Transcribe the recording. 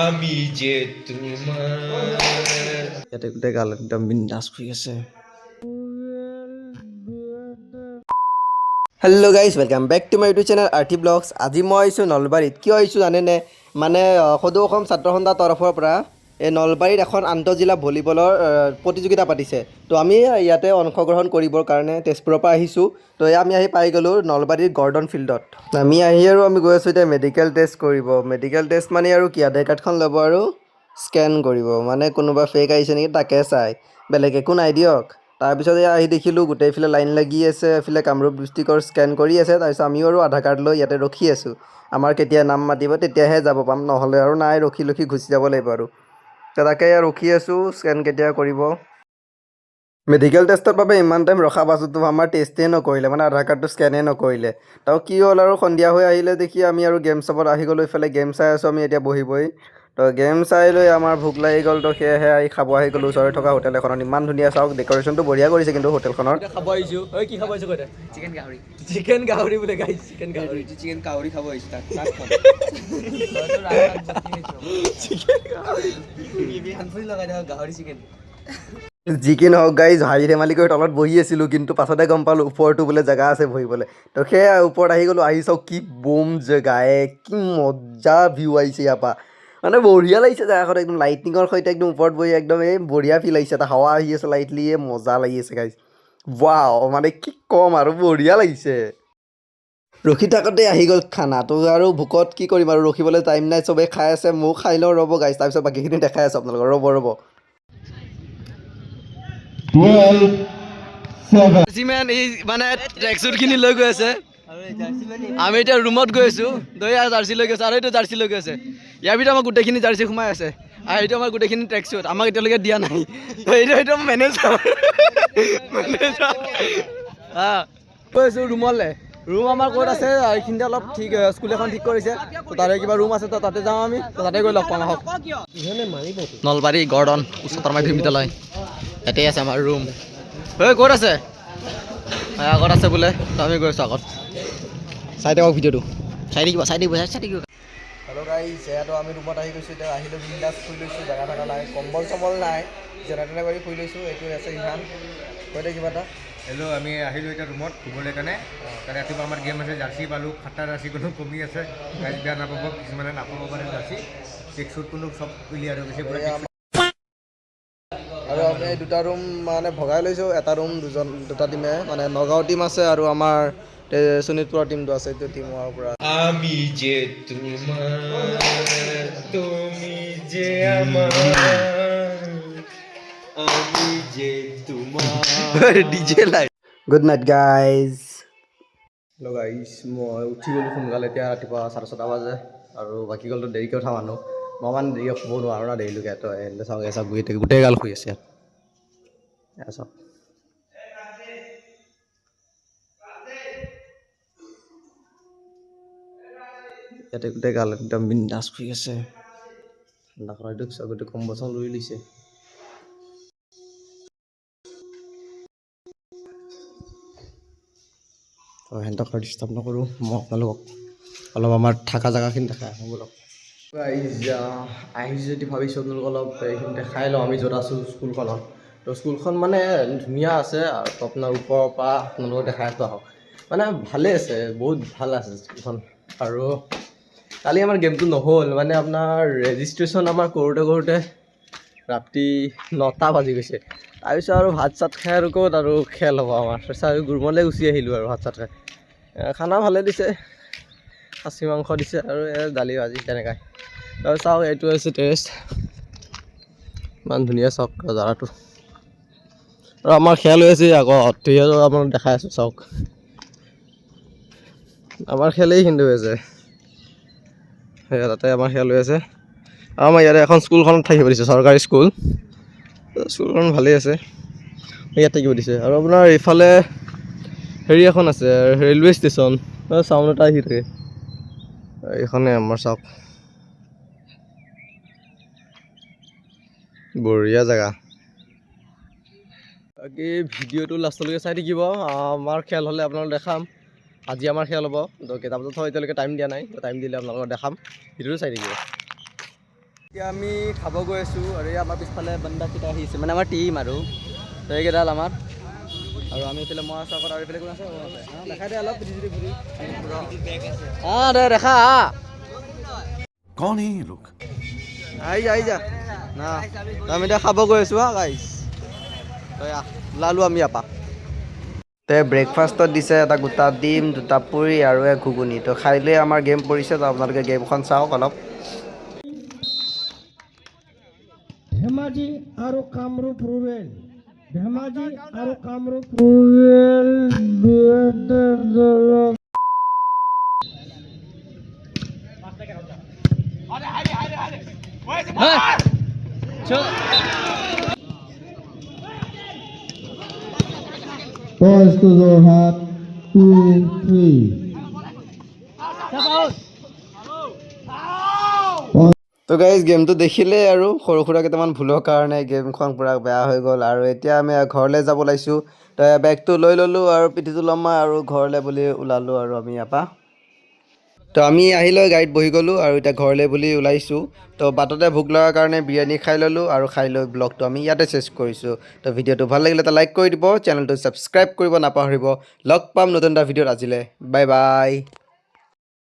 আমি যে তোমাৰ ইয়াতে গোটেই গাল একদম বিন্দাছ হৈ আছে। Hello' guys, welcome back to my YouTube channel Arthi vlogs. আজি মই আহিছোঁ নলবাৰীত। কিয় আহিছোঁ জানেনে? মানে সদৌ অসম ছাত্ৰ সন্থাৰ তৰফৰ পৰা এই নলবাৰীত এখন আন্তঃজিলা ভলীবলৰ প্ৰতিযোগিতা পাতিছে। তো আমি ইয়াতে অংশগ্ৰহণ কৰিবৰ কাৰণে তেজপুৰৰ পৰা আহিছোঁ। তো আমি আহি পাই গ'লোঁ নলবাৰীৰ গৰ্ডন ফিল্ডত। আমি গৈ আছোঁ এতিয়া মেডিকেল টেষ্ট কৰিব। মেডিকেল টেষ্ট মানে আৰু কি, আধাৰ কাৰ্ডখন ল'ব আৰু স্কেন কৰিব। মানে কোনোবা ফেক আহিছে নেকি তাকে চাই, বেলেগ একো নাই দিয়ক। তাৰপিছত আহি দেখিলোঁ গোটেইফালে লাইন লাগি আছে, এইফালে কামৰূপ ডিষ্ট্ৰিক্টৰ স্কেন কৰি আছে। তাৰপিছত আমিও আৰু আধাৰ কাৰ্ড লৈ ইয়াতে ৰখি আছোঁ। আমাৰ কেতিয়া নাম মাতিব তেতিয়াহে যাব পাম, নহ'লে আৰু নাই, ৰখি গুচি যাব লাগিব আৰু। তাকে ৰখি আছোঁ স্কেন কেতিয়া কৰিব। মেডিকেল টেষ্টৰ বাবে ইমান টাইম ৰখা পাছতো আমাৰ টেষ্টেই নকৰিলে, মানে আধাৰ কাৰ্ডটো স্কেনেই নকৰিলে। তো কি হ'ল আৰু সন্ধিয়া হৈ আহিলে দেখি আমি আৰু গেম চাবত আহি গ'লোঁ। ইফালে গেম চাই আছোঁ আমি এতিয়া বহি। তো গেম চাই লৈ আমাৰ ভোক লাগি গ'ল। তো সেয়েহে আহি খাব আহি গ'লোঁ ওচৰতে থকা হোটেল এখনত। ইমান ধুনীয়া, চাওক ডেক'ৰেশ্যনটো বঢ়িয়া কৰিছে কিন্তু হোটেলখনৰ। খাব আহিছোঁ। ঐ কি খাব আহিছোঁ কৈ দে। চিকেন গাহৰি চিকেন গাহৰি বোলে গাইছ, চিকেন গাহৰি। চিকেন গাহৰি খাব আহিছোঁ তাত চিকেন গাহৰি লগাই দিয়ক গাহৰি চিকেন। যি কি নহওক গাইজ, হাঁহি ধেমালি কৰি তলত বহি আছিলোঁ, কিন্তু পাছতে গম পালোঁ ওপৰতো বোলে জেগা আছে বহিবলৈ। তো সেয়া ওপৰত আহি গ'লোঁ। আহি চাওক কি বম জেগা, কি মজা ভিউ আহিছে ইয়াৰ পৰা। মানে বঢ়িয়া লাগিছে জেগাখন, একদম লাইটিঙৰ সৈতে একদম ওপৰত বহি একদম এই বঢ়িয়া ফিল আহিছে। এটা হাৱা আহি আছে লাইটলি, মজা লাগি আছে গাইজ। ৱাও, মানে কি ক'ম আৰু, বঢ়িয়া লাগিছে। ৰখি থাকোঁতে আহি গ'ল খানা। তো আৰু ভোকত কি কৰিম আৰু, ৰখিবলৈ টাইম নাই, চবেই খাই আছে, ময়ো খাই লওঁ ৰ'ব গাইজ। তাৰপিছত বাকীখিনি দেখাই আছোঁ আপোনালোকক, ৰ'ব। জিমেন এই মানে ট্ৰেকচুটখিনি লৈ গৈ আছে। আমি এতিয়া ৰুমত গৈ আছোঁ। দৈ আৰু জাৰ্চি লৈ গৈছে, আৰু এইটো জাৰ্চি লৈ গৈছে। ইয়াৰ ভিতৰত আমাৰ গোটেইখিনি জাৰ্চি সোমাই আছে, আৰু এইটো আমাৰ গোটেইখিনি ট্ৰেকচুট, আমাক এতিয়ালৈকে দিয়া নাই। এইটো মেনেজাৰ গৈ আছোঁ ৰুমলৈ। ৰুম আমাৰ ক'ত আছে এইখিনিতে অলপ ঠিক, স্কুল এখন ঠিক কৰিছে। তো তাৰে কিবা ৰুম আছে, তো তাতে যাওঁ আমি। তো তাতে গৈ লগ পাম আহক। নলবাৰী গৰ্ডন উচ্চতৰ মাধ্যমিক বিদ্যালয়, ইয়াতে আছে আমাৰ ৰুম। ঐ ক'ত আছে? আগত আছে বোলে। তো আমি গৈ আছোঁ আগত। চাই থাকক ভিডিঅ'টো, চাই থাকিব। হেল্ল' গাইজ, এয়াতো আমি ৰুমত আহি গৈছোঁ। এতিয়া আহিলোঁ, বিন্দাছ শুই লৈছোঁ, জেগা থকা নাই, কম্বল চম্বল নাই, যেনে তেনে কৰি শুই লৈছোঁ। এইটো আছে ইমান কৈ দে কিবা এটা। হেল্ল', আমি আহিলোঁ এতিয়া ৰুমত শুবলৈ কাৰণে। তাত ৰাতিপুৱা আমাৰ গেম আছে, জাৰ্চি পালোঁ, 7টা জাৰ্চি কোনো কমি আছে। গাইজ বেয়া নাপাব, কিছুমানে নাপাব পাৰে জাৰ্চি। ট্ৰেকচুট কোনো চব ক্লিয়াৰ হৈ গৈছে পুৰা। আৰু আমি দুটা ৰুম মানে ভগাই লৈছোঁ। এটা ৰুম দুটা টিমে, মানে নগাঁও টিম আছে আৰু আমাৰ শোণিতপুৰৰ টিমটো আছে। এইটো টিমৰ পৰা আমি যে তোমার, তুমি যে আমার, আমি যে তোমার। DJ light. Good night guys. Hello' guys, মই উঠি গ'লোঁ সোনকালে। এতিয়া ৰাতিপুৱা 6:30 বাজে, আৰু বাকী গ'লতো দেৰিকৈ উঠা মানুহ। মই মানে দেৰি শুব নোৱাৰোঁ না দেৰিলৈকে। তো এনে চাওক গোটেই গাল শুই আছে ইয়াত চাওক। ইয়াতে গোটেই গাল একদম বিন্দাছ শুই আছে। ঠাণ্ডা খৰাইটো চাওক, গোটেই কম্বল চম্বল লৈ লৈছে। তো সিহঁতক ডিষ্টাৰ্ব নকৰোঁ, মই আপোনালোকক অলপ আমাৰ থকা জেগাখিনি দেখাই আহোঁ বলক। আহিছোঁ যদি ভাবিছোঁ আপোনালোকক অলপ এইখিনি দেখাই লওঁ আমি য'ত আছোঁ স্কুলখনত। তো স্কুলখন মানে ধুনীয়া আছে, আৰু আপোনাৰ ওপৰৰ পৰা আপোনালোকক দেখাই আছোঁ আহক। মানে ভালেই আছে, বহুত ভাল আছে স্কুলখন। আৰু কালি আমাৰ গেমটো নহ'ল, মানে আপোনাৰ ৰেজিষ্ট্ৰেশ্যন আমাৰ কৰোঁতে ৰাতি 9টা বাজি গৈছে। তাৰপিছত আৰু ভাত চাত খাই আৰু ক'ত আৰু খেল হ'ব আমাৰ। তাৰপিছত আৰু ৰুমলৈ গুচি আহিলোঁ আৰু ভাত চাত খাই। খানা ভালে দিছে, খাচী মাংস দিছে আৰু দালি ভাজি তেনেকৈ। আৰু চাওক, এইটো হৈছে টেৰেছ, ইমান ধুনীয়া চাওক জাগাটো। আৰু আমাৰ খেল হৈ আছে আগত, সেয়াও আপোনাক দেখাই আছোঁ চাওক। আমাৰ খেলেই কিন্তু হৈ আছে, সেয়া তাতে আমাৰ খেল হৈ আছে। আমাৰ ইয়াতে এখন স্কুলখনত থাকিব দিছে, চৰকাৰী স্কুল। স্কুলখন ভালেই আছে, ইয়াত থাকিব দিছে। আৰু আপোনাৰ এইফালে হেৰি এখন আছে, ৰেলৱে ষ্টেচন। চাউণ্ড এটা আহি থাকে, এইখনে আমাৰ চাওক, বঢ়িয়া জেগা। বাকী ভিডিঅ'টো লাষ্টলৈকে চাই থাকিব। আমাৰ খেল হ'লে আপোনালোকক দেখাম। আজি আমাৰ খেল হ'ব, তো কেইটা বজাত হয় এতিয়ালৈকে টাইম দিয়া নাই। তো টাইম দিলে আপোনালোকক দেখাম, ভিডিঅ'টো চাই থাকিব। এতিয়া আমি খাব গৈ আছোঁ আৰু এই আমাৰ পিছফালে বান্দাকেইটা আহি আছে মানে আমাৰ টিম আৰু তো এইকেইডাল আমাৰ আৰু আমি এইফালে মই আছোঁ আগত আৰু এইফালে কোন আছে দেখাই দে অলপ ঘূৰি অঁ দে দেখা कौन है ये लोग আহি যা না তো আমি এতিয়া খাব গৈ আছোঁ হা গাইছ তই ওলালোঁ আমি ইয়াৰ পৰা তে ব্ৰেকফাষ্টত দিছে এটা গোটা ডিম 2টা পুৰি আৰু এক ঘুগুনি তো খাই লৈ আমাৰ গেম পৰিছে তো আপোনালোকে গেমখন চাওক অলপ ধেমাজি আৰু কামৰূপ ৰুৰেল ধেমাজি আৰু Kamrup rural Boys to Jorhat 2-3 তো গাইজ গেমটো দেখিলে আৰু সৰু সুৰা কেইটামান ভুলৰ কাৰণে গেমখন পূৰা বেয়া হৈ গ'ল আৰু এতিয়া আমি ঘৰলৈ যাব ওলাইছোঁ তো বেগটো লৈ ল'লোঁ আৰু পিঠিটো লমাই আৰু ঘৰলৈ বুলি ওলালোঁ আৰু আমি ইয়াৰ পৰা তো আমি আহি লৈ গাড়ীত বহি গ'লোঁ আৰু এতিয়া ঘৰলৈ বুলি ওলাইছোঁ তো বাটতে ভোক লগাৰ কাৰণে বিৰিয়ানী খাই ল'লোঁ আৰু খাই লৈ ব্লগটো আমি ইয়াতে চেছ কৰিছোঁ তো ভিডিঅ'টো ভাল লাগিলে এটা লাইক কৰি দিব চেনেলটো ছাবস্ক্ৰাইব কৰিব নাপাহৰিব লগ পাম নতুন এটা ভিডিঅ'ত আজিলৈ বাই বাই